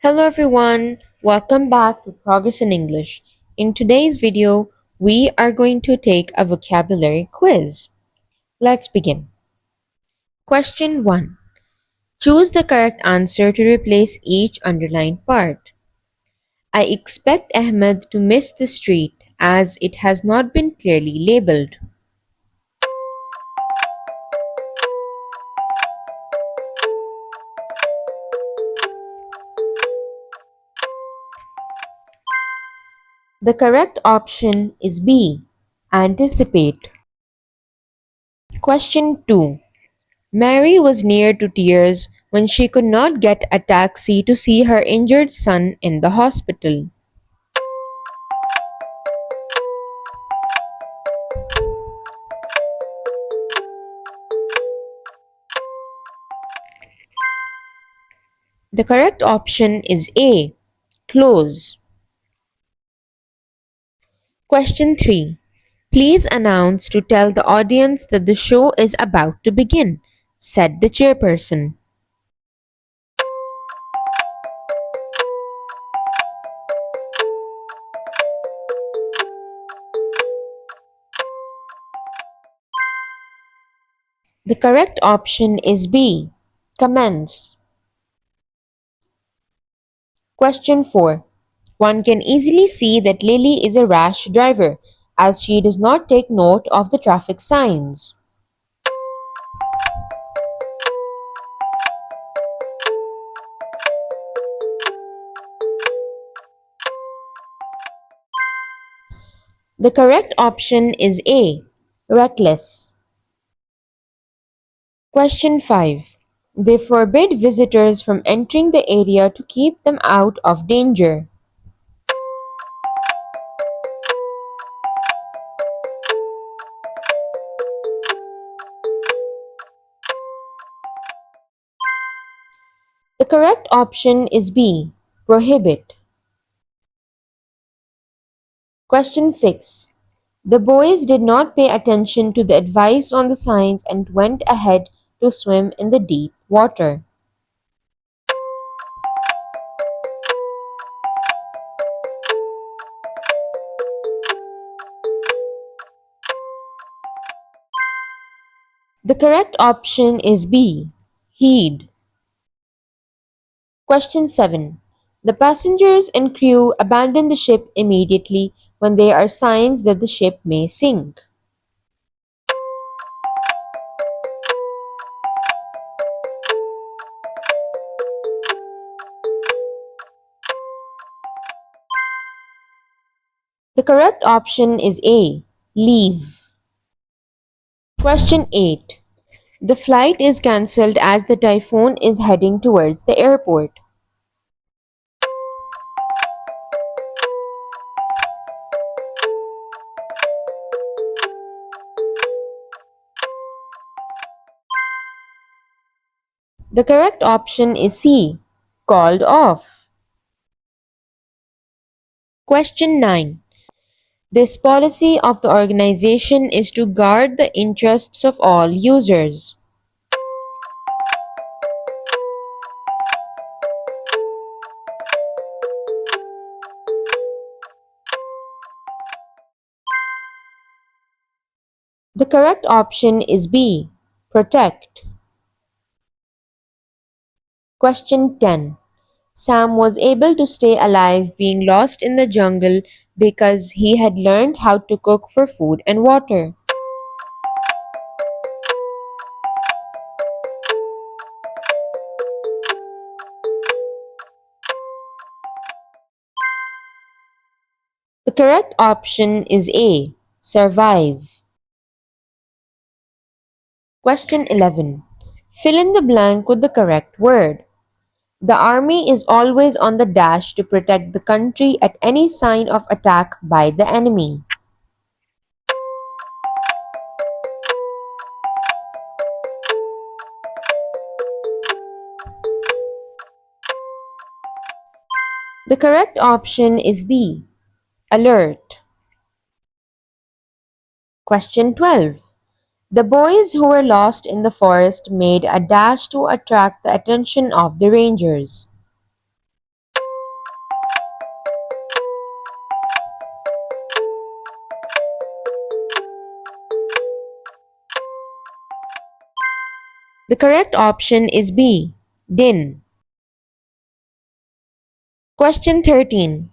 Hello everyone, welcome back to Progress in English. In today's video, we are going to take a vocabulary quiz. Let's begin. Question 1. Choose the correct answer to replace each underlined part. I expect Ahmed to miss the street as it has not been clearly labeled. The correct option is B. Anticipate. Question 2. Mary was near to tears when she could not get a taxi to see her injured son in the hospital. The correct option is A. Close. Question 3. Please announce to tell the audience that the show is about to begin, said the chairperson. The correct option is B. Commence. Question 4. One can easily see that Lily is a rash driver as she does not take note of the traffic signs. The correct option is A. Reckless. Question 5. They forbid visitors from entering the area to keep them out of danger. The correct option is B. Prohibit. Question 6. The boys did not pay attention to the advice on the signs and went ahead to swim in the deep water. The correct option is B. Heed. Question 7. The passengers and crew abandon the ship immediately when there are signs that the ship may sink. The correct option is A. Leave. Question 8. The flight is cancelled as the typhoon is heading towards the airport. The correct option is C. Called off. Question 9. This policy of the organization is to guard the interests of all users. The correct option is B. Protect. Question 10. Sam was able to stay alive being lost in the jungle because he had learned how to cook for food and water. The correct option is A. Survive. Question 11. Fill in the blank with the correct word. The army is always on the dash to protect the country at any sign of attack by the enemy. The correct option is B. Alert. Question 12. The boys who were lost in the forest made a dash to attract the attention of the rangers. The correct option is B. Din. Question 13.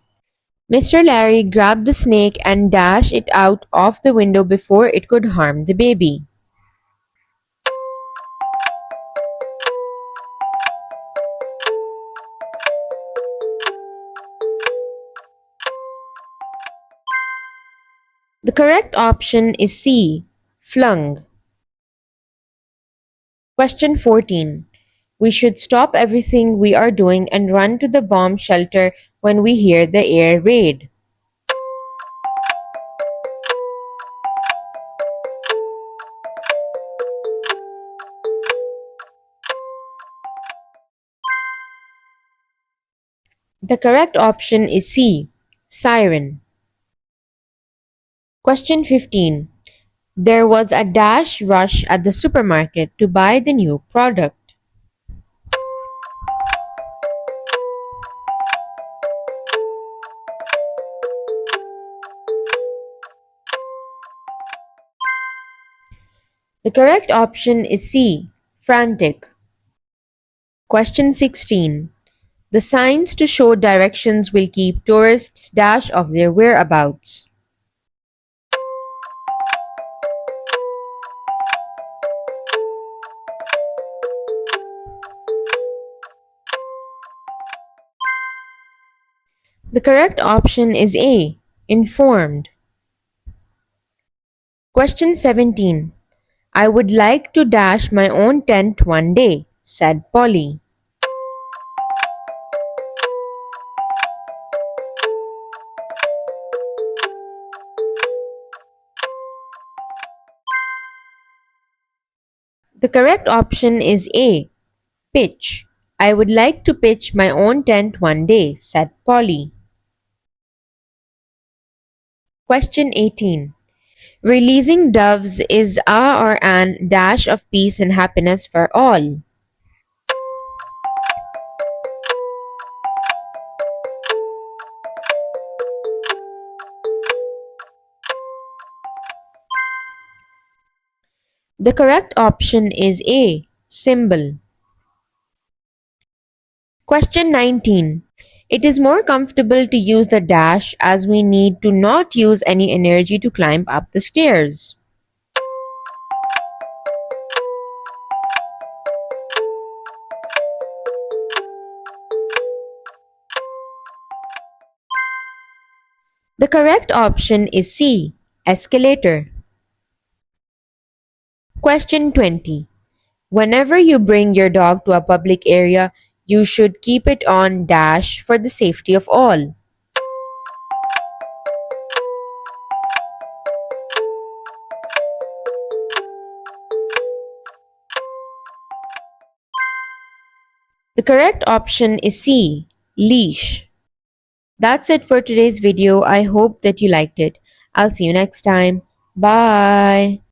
Mr. Larry grabbed the snake and dashed it out of the window before it could harm the baby. The correct option is C. Flung. Question 14. We should stop everything we are doing and run to the bomb shelter when we hear the air raid. The correct option is C. Siren. Question 15. There was a dash rush at the supermarket to buy the new product. The correct option is C. Frantic. Question 16. The signs to show directions will keep tourists dash of their whereabouts. The correct option is A. Informed. Question 17. I would like to dash my own tent one day, said Polly. The correct option is A. Pitch. I would like to pitch my own tent one day, said Polly. Question 18. Releasing doves is a or an dash of peace and happiness for all. The correct option is A. Symbol. Question 19. It is more comfortable to use the dash as we need to not use any energy to climb up the stairs. The correct option is C. Escalator. Question 20. Whenever you bring your dog to a public area, you should keep it on dash for the safety of all. The correct option is C. Leash. That's it for today's video. I hope that you liked it. I'll see you next time. Bye.